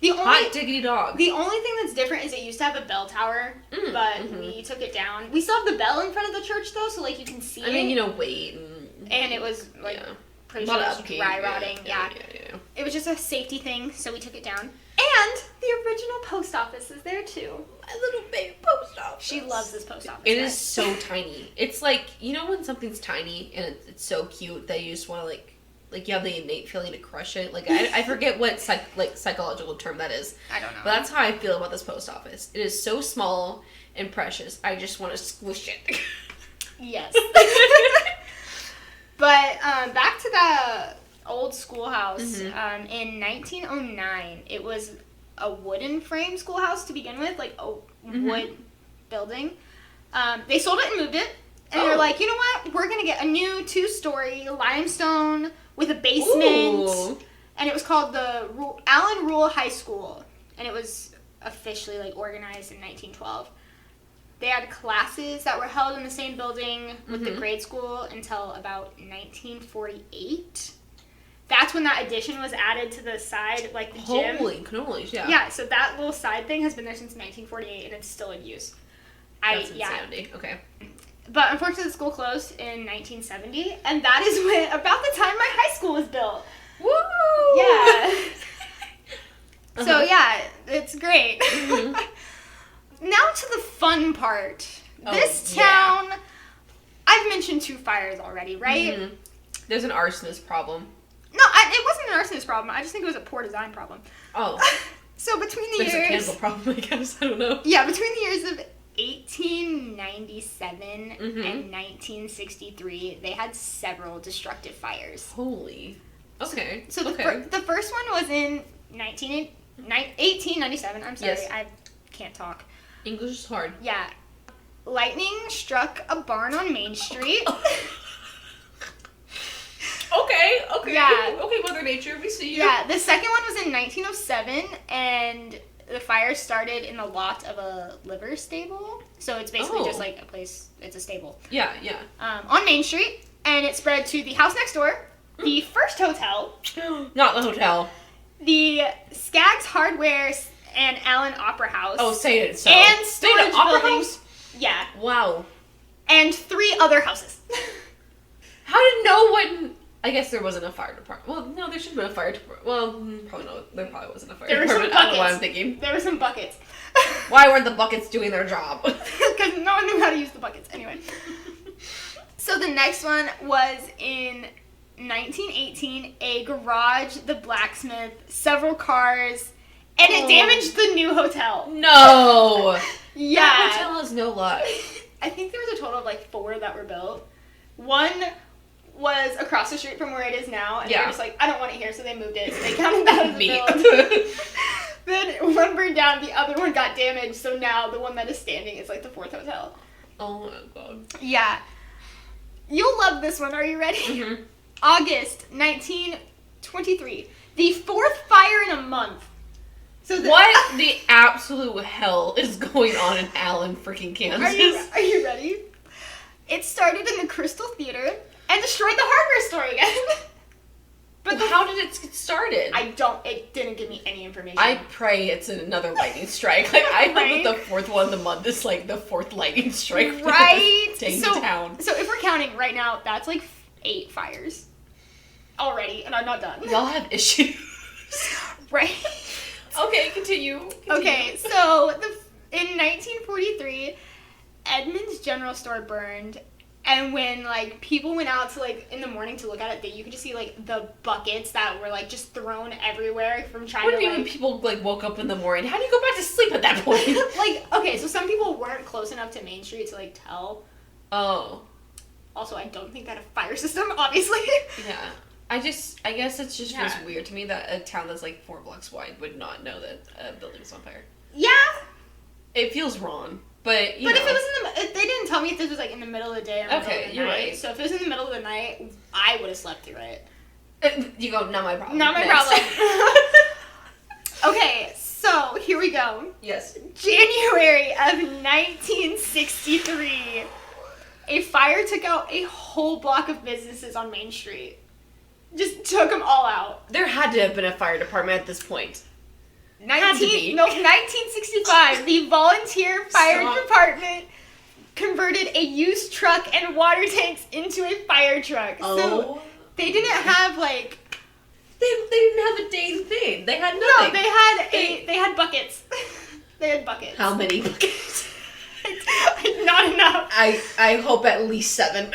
The Hot diggity dog. The only thing that's different is it used to have a bell tower, but we took it down. We still have the bell in front of the church, though, so, like, you can see it. I mean, weight and it was, like, pretty sure it was dry rotting. Yeah. It was just a safety thing, so we took it down. And the original post office is there, too. My little baby post office. She loves this post office. It is so tiny. It's like, when something's tiny and it's so cute that you just want to, like you have the innate feeling to crush it. Like, I forget what psychological term that is. I don't know. But that's how I feel about this post office. It is so small and precious. I just want to squish it. Yes. But back to the old schoolhouse. In 1909, it was a wooden frame schoolhouse to begin with, like a wood building. They sold it and moved it. And they're like, you know what? We're going to get a new 2-story limestone with a basement. Ooh. And it was called the Allen Rule High School. And it was officially, like, organized in 1912. They had classes that were held in the same building with the grade school until about 1948. That's when that addition was added to the side, like the gym. Holy cannolis, yeah. Yeah, so that little side thing has been there since 1948, and it's still in use. That's insanity. Okay. But unfortunately, the school closed in 1970, and that is when, about the time my high school was built. Woo! Yeah. So, yeah, it's great. Now to the fun part. This town, I've mentioned 2 fires already, right? There's an arsonist problem. No, it wasn't an arsonist problem. I just think it was a poor design problem. Oh. So between the There's years... a candle problem, I guess. I don't know. Yeah, between the years of 1897 and 1963, they had several destructive fires. Holy. Okay. So the first one was in 1897. I'm sorry, Yes. I can't talk. English is hard. Yeah. Lightning struck a barn on Main Street. Okay. Yeah. Okay, Mother Nature, we see you. Yeah, the second one was in 1907, and the fire started in the lot of a liver stable. So it's basically just like a place, it's a stable. Yeah. On Main Street, and it spread to the house next door, the First Hotel. Not the hotel. The Skaggs Hardware and Allen Opera House. Oh, say it so. And storage Opera buildings. House? Yeah. Wow. And 3 other houses. How did no one... I guess there wasn't a fire department. Well, no, there should have been a fire department. Well, probably no. There probably wasn't a fire department. I don't know what I'm thinking. There were some buckets. Why weren't the buckets doing their job? Because no one knew how to use the buckets. Anyway. So the next one was in 1918, a garage, the blacksmith, several cars, and it damaged the new hotel. No! Yeah. That hotel has no luck. I think there was a total of like 4 that were built. One was across the street from where it is now, and they were just like, I don't want it here, so they moved it. So they counted that as a build. Then one burned down, the other one got damaged, so now the one that is standing is like the 4th hotel. Oh my god. Yeah. You'll love this one. Are you ready? August 1923. The 4th fire in a month. So what the absolute hell is going on in Allen, freaking Kansas? Are you ready? It started in the Crystal Theater and destroyed the hardware store again. But how did it get started? It didn't give me any information. I pray it's another lightning strike. Like, I hope that the 4th one of the month is like the 4th lightning strike for this dang town. So if we're counting right now, that's like 8 fires already, and I'm not done. Y'all have issues. Right. Okay, continue. Okay, so in 1943, Edmunds General Store burned, and when like people went out to like in the morning to look at it, you could just see like the buckets that were like just thrown everywhere from trying to. What do you mean when people like woke up in the morning? How do you go back to sleep at that point? Like, okay, so some people weren't close enough to Main Street to like tell. Oh. Also, I don't think that a fire system, obviously. Yeah. I guess it just feels weird to me that a town that's like 4 blocks wide would not know that a building's on fire. Yeah. It feels wrong, but you know. If it was they didn't tell me if this was like in the middle of the day or the middle of the you're night. right. So if it was in the middle of the night, I would have slept through it. You go, not my problem. Not my problem. Okay, so here we go. Yes. January of 1963, a fire took out a whole block of businesses on Main Street. Just took them all out. There had to have been a fire department at this point. Had to be. 1965, the volunteer fire Stop. department converted a used truck and water tanks into a fire truck. So Oh. they didn't have like They didn't have a dang thing. They had no, nothing. they had buckets. They had buckets. How many buckets? Not enough. I hope at least 7.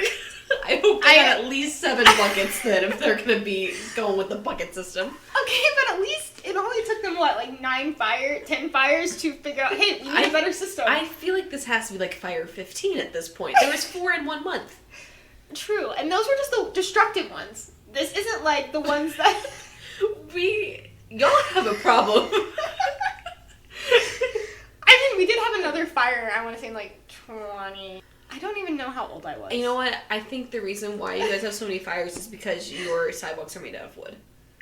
I hope they had at least 7 buckets then if they're gonna be going with the bucket system. Okay, but at least it only took them what, like 10 fires to figure out, hey, you need a better system. I feel like this has to be like fire 15 at this point. There was 4 in 1 month. True, and those were just the destructive ones. This isn't like the ones that Y'all have a problem. I mean, we did have another fire, I want to say in like 20. I don't even know how old I was. You know what? I think the reason why you guys have so many fires is because your sidewalks are made out of wood.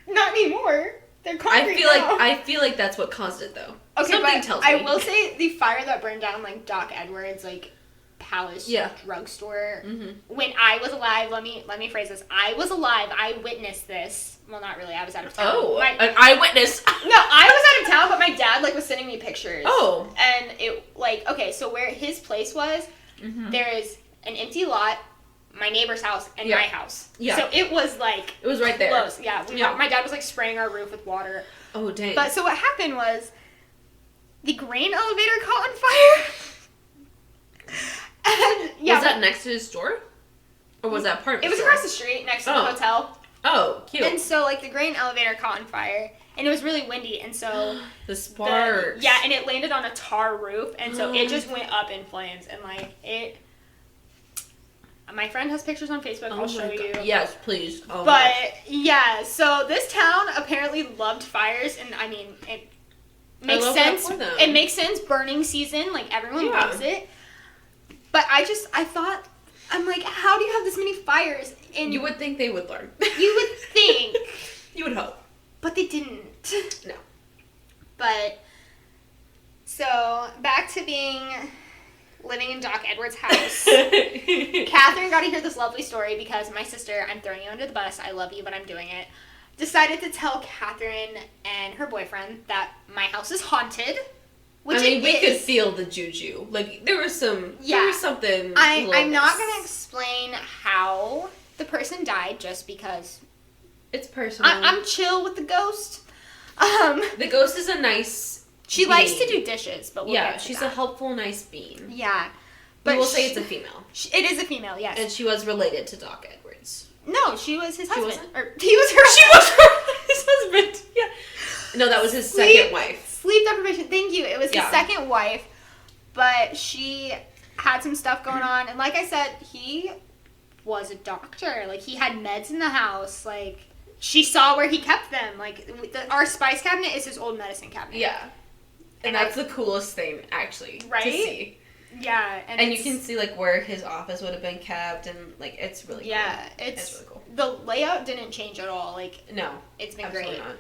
Not anymore. They're concrete now. I feel like that's what caused it though. Okay, Something but tells me. I will say the fire that burned down like Doc Edwards, like Palace Yeah. drugstore. Mhm. When I was alive, let me phrase this. I was alive. I witnessed this. Well, not really. I was out of town. Oh, an eyewitness. No, I was out of town, but my dad like was sending me pictures. Oh. And it like okay, so where his place was, Mhm. there is an empty lot, my neighbor's house, and Yeah. my house. Yeah. So it was like It was right there. close. Yeah. Yeah. My dad was like spraying our roof with water. Oh dang. But so what happened was the grain elevator caught on fire. And yeah, was that next to his store? Or was that part of it the was store? across the street next to the Oh. hotel. Oh, cute. And so like the grain elevator caught on fire and it was really windy and so the sparks. yeah, and it landed on a tar roof and so it just went up in flames and like it my friend has pictures on Facebook, Oh I'll show my you. God. Yes, please. Oh But yeah, so this town apparently loved fires, and I mean it makes love that sense. for them. It makes sense. Burning season, like everyone Yeah. loves it. But I thought, I'm like, how do you have this many fires? And You would think they would learn. you would think, You would hope. but they didn't. No. But so back to living in Doc Edwards' house. Catherine got to hear this lovely story because my sister, I'm throwing you under the bus, I love you, but I'm doing it, decided to tell Catherine and her boyfriend that my house is haunted. Which I mean, it we could is. feel the juju. Like, there was some, Yeah. there was something. I'm not going to explain how the person died just because It's personal. I'm chill with the ghost. The ghost is a nice. She likes to being. do dishes, but we'll Yeah, get to she's that. a helpful, nice being. Yeah. But we'll she- say it's a female. It is a female, yes. And she was related to Doc Edwards. No, she was his She husband. wasn't? Or he was her. She was his husband. Yeah. No, that was his second wife. Sleep deprivation. Thank you. It was Yeah. his second wife, but she had some stuff going on, and like I said, he was a doctor. Like he had meds in the house. Like she saw where he kept them. Like our spice cabinet is his old medicine cabinet. Yeah. And that's the coolest thing, actually, Right? to see. Yeah, And you it's- can see like where his office would have been kept, and like it's really cool. Yeah, It's really cool. The layout didn't change at all. Like No, it's been absolutely great. not.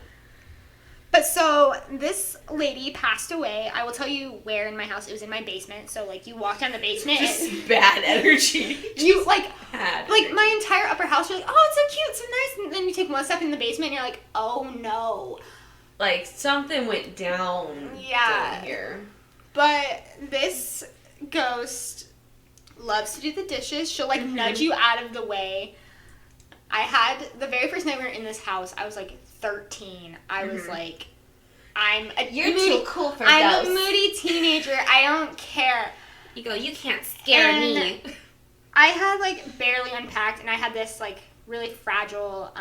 But so this lady passed away. I will tell you where in my house. It was in my basement. So like you walk down the basement. and Just bad energy. you like Bad. like my entire upper house. You're like, oh, it's so cute, so nice. And then you take one step in the basement, and you're like, oh no. Like something went down. Yeah. down here. But this ghost loves to do the dishes. She'll like Mhm. nudge you out of the way. I had the very first night we were in this house. I was like 13. I was Mhm. like, I'm a You're moody, too cool for I'm ghosts. a moody teenager. I don't care. You go. You can't scare And me. I had like barely unpacked, and I had this like really fragile.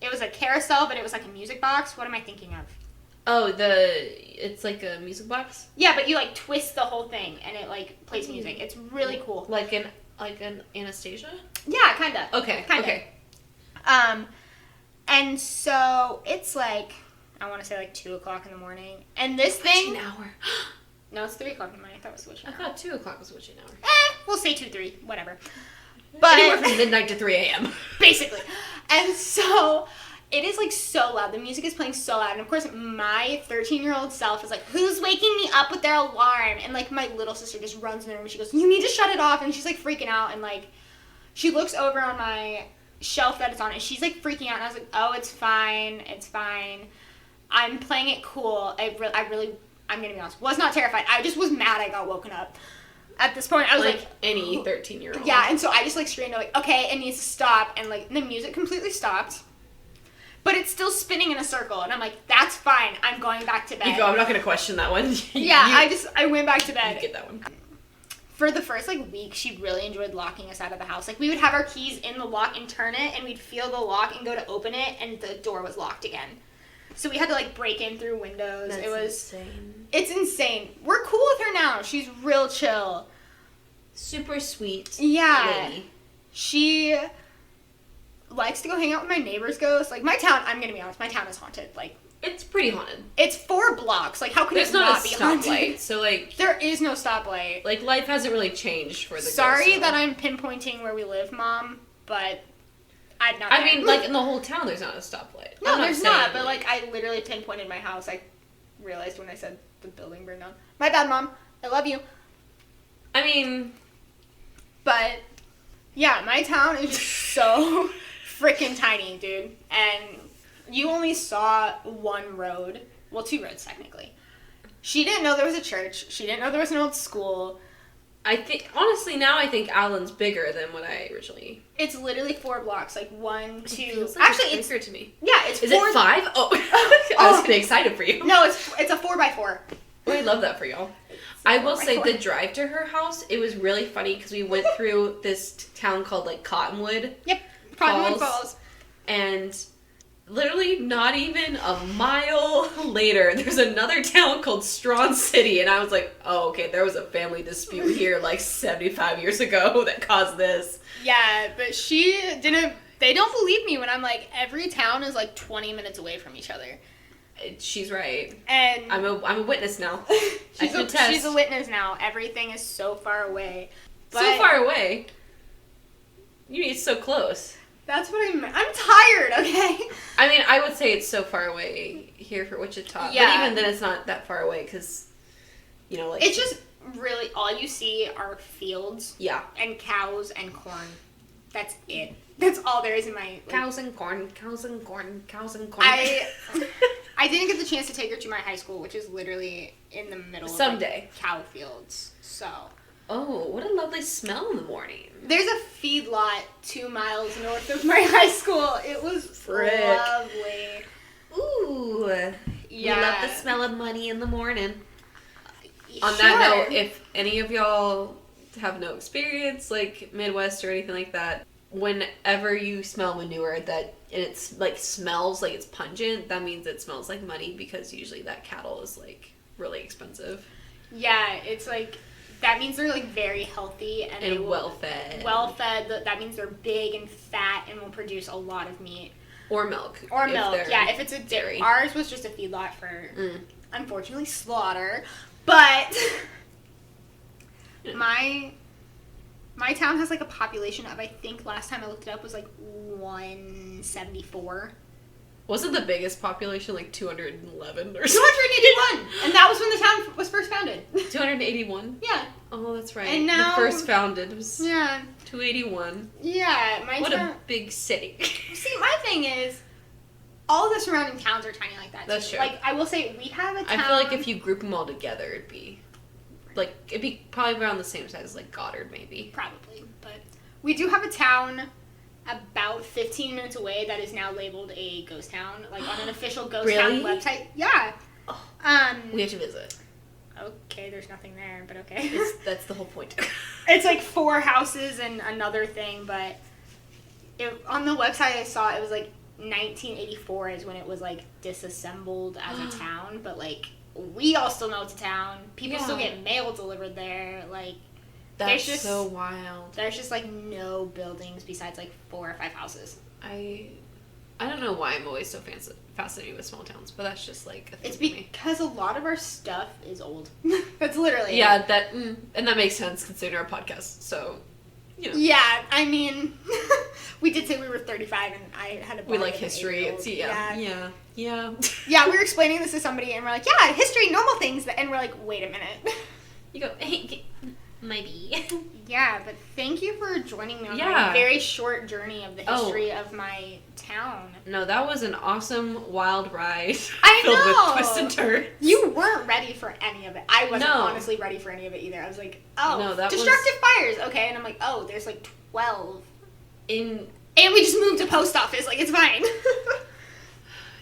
It was a carousel, but it was like a music box. What am I thinking of? Oh, it's like a music box, Yeah, but you like twist the whole thing, and it like plays music. It's really cool. like an Anastasia. Yeah, kinda. Okay. Kinda. Okay. And so it's like I want to say like 2:00 in the morning, and this thing. An hour. No, it's 3:00 in the morning. I thought it was switching. I thought 2:00 was witching hour. We'll say 2, 3, whatever. Anywhere But from midnight to 3 a.m. basically, and so it is like so loud. The music is playing so loud, and of course, my 13-year-old self is like, "Who's waking me up with their alarm?" And like my little sister just runs in the room. And she goes, "You need to shut it off!" And she's like freaking out, and like she looks over on my shelf that it's on, and she's like freaking out. And I was like, "Oh, it's fine, it's fine." I'm playing it cool. I'm gonna be honest, was not terrified. I just was mad I got woken up. At this point, I was like any 13-year-old. Yeah, and so I just like screamed like, okay, it needs to stop, and like the music completely stopped. But it's still spinning in a circle, and I'm like, that's fine. I'm going back to bed. You go, I'm not gonna question that one. I went back to bed. You get that one. For the first like week, she really enjoyed locking us out of the house. Like we would have our keys in the lock and turn it, and we'd feel the lock and go to open it, and the door was locked again. So we had to like break in through windows. That's it was insane. It's insane. We're cool with her now. She's real chill. Super sweet. Yeah. Lady. She likes to go hang out with my neighbor's ghost. Like my town, I'm gonna be honest, my town is haunted. Like it's pretty haunted. It's 4 blocks. Like how could There's it not be stoplight, haunted? so like there is no stoplight. Like life hasn't really changed for the Sorry ghost, so. that I'm pinpointing where we live, Mom, but I'm not. I mean, like in the whole town, there's not a stoplight. No, there's not. But like I literally pinpointed my house. I realized when I said the building burned down. My bad, Mom. I love you. I mean, but yeah, my town is just so freaking tiny, dude. And you only saw one road. Well, 2 roads technically. She didn't know there was a church. She didn't know there was an old school. I think honestly now I think Allen's bigger than what I originally. It's literally 4 blocks, like 1, 2. Feels like Actually, it's bigger to me. Yeah, it's. Is 4... it 5? Oh, I was getting excited for you. No, it's a 4x4. Oh, I love that for y'all. I will say the drive to her house, it was really funny because we went through this town called like Cottonwood. Yep, Cottonwood Falls. And literally not even a mile later, there's another town called Strawn City. And I was like, oh, okay, there was a family dispute here like 75 years ago that caused this. Yeah, but they don't believe me when I'm like, every town is like 20 minutes away from each other. She's right. And I'm a witness now. She's a witness now. Everything is so far away. But so far away? You mean it's so close. That's what I meant. I'm tired, okay? I mean, I would say it's so far away here for Wichita. Yeah. But even then, it's not that far away because, like... It's just really, all you see are fields. Yeah. And cows and corn. That's it. That's all there is in my... Cows and corn, cows and corn, cows and corn. I didn't get the chance to take her to my high school, which is literally in the middle of like, cow fields. So... Oh, what a lovely smell in the morning. There's a feedlot 2 miles north of my high school. It was lovely. Ooh. Yeah. We love the smell of money in the morning. On Sure. that note, if any of y'all have no experience, like Midwest or anything like that, whenever you smell manure that it's like smells like it's pungent, that means it smells like money because usually that cattle is like really expensive. Yeah, it's like... That means they're, like, very healthy. And well-fed. Well-fed. That means they're big and fat and will produce a lot of meat. Or milk. Yeah, if it's a dairy. Ours was just a feedlot for, unfortunately, slaughter. But my town has, like, a population of, I think, last time I looked it up, was, like, 174. Wasn't the biggest population like 211 or something? 281! And that was when the town was first founded. 281? Yeah. Oh, that's right. And now... The first founded was 281. 281. Yeah. What a big city. See, my thing is, all the surrounding towns are tiny like that. That's too. true. Like, I will say, we have a town... I feel like if you group them all together, it'd be probably around the same size as like Goddard, maybe. Probably. But we do have a town... about 15 minutes away that is now labeled a ghost town, like on an official ghost town website. Yeah. We have to visit. Okay, there's nothing there, but okay. That's the whole point. It's like 4 houses and another thing, but on the website I saw it was like 1984 is when it was like disassembled as a town, but like we all still know it's a town. People still get mail delivered there, like. That's so wild. There's just, like, no buildings besides, like, 4 or 5 houses. I don't know why I'm always so fascinated with small towns, but that's just, like, a thing it's for me. because a lot of our stuff is old. That's literally it. And that makes sense considering our podcast, so, Yeah, I mean, we did say we were 35, and I had a we like history. It's, yeah. Yeah, we were explaining this to somebody, and we're like, yeah, history, normal things, and we're like, wait a minute. You go, hey, Maybe. Yeah, but thank you for joining me on Yeah. my very short journey of the history of my town. No, that was an awesome wild ride. I filled know. with twists and turns. You weren't ready for any of it. I wasn't No. honestly ready for any of it either. I was like, oh, No, that destructive fires, okay. And I'm like, oh, there's like 12. And we just moved to post office. Like, it's fine.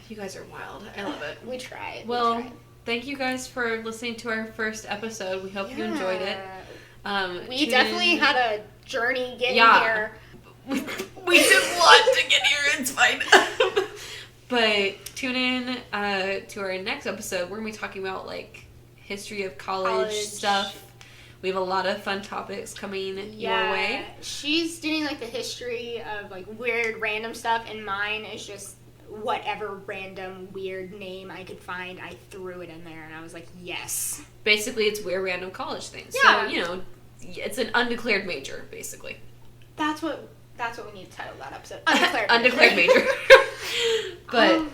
you guys are wild. I love it. We tried. Well, we tried. thank you guys for listening to our first episode. We hope you enjoyed it. We Tune definitely in. had a journey getting Yeah. here. We did a lot to get here. It's fine. But tune in to our next episode. We're gonna be talking about like history of college stuff. We have a lot of fun topics coming your way. She's doing like the history of like weird random stuff, and mine is just whatever random weird name I could find. I threw it in there, and I was like, yes. Basically, it's weird random college things. Yeah. So, you know, it's an undeclared major, basically. That's what we need to title that episode. Undeclared. Undeclared major. But All right.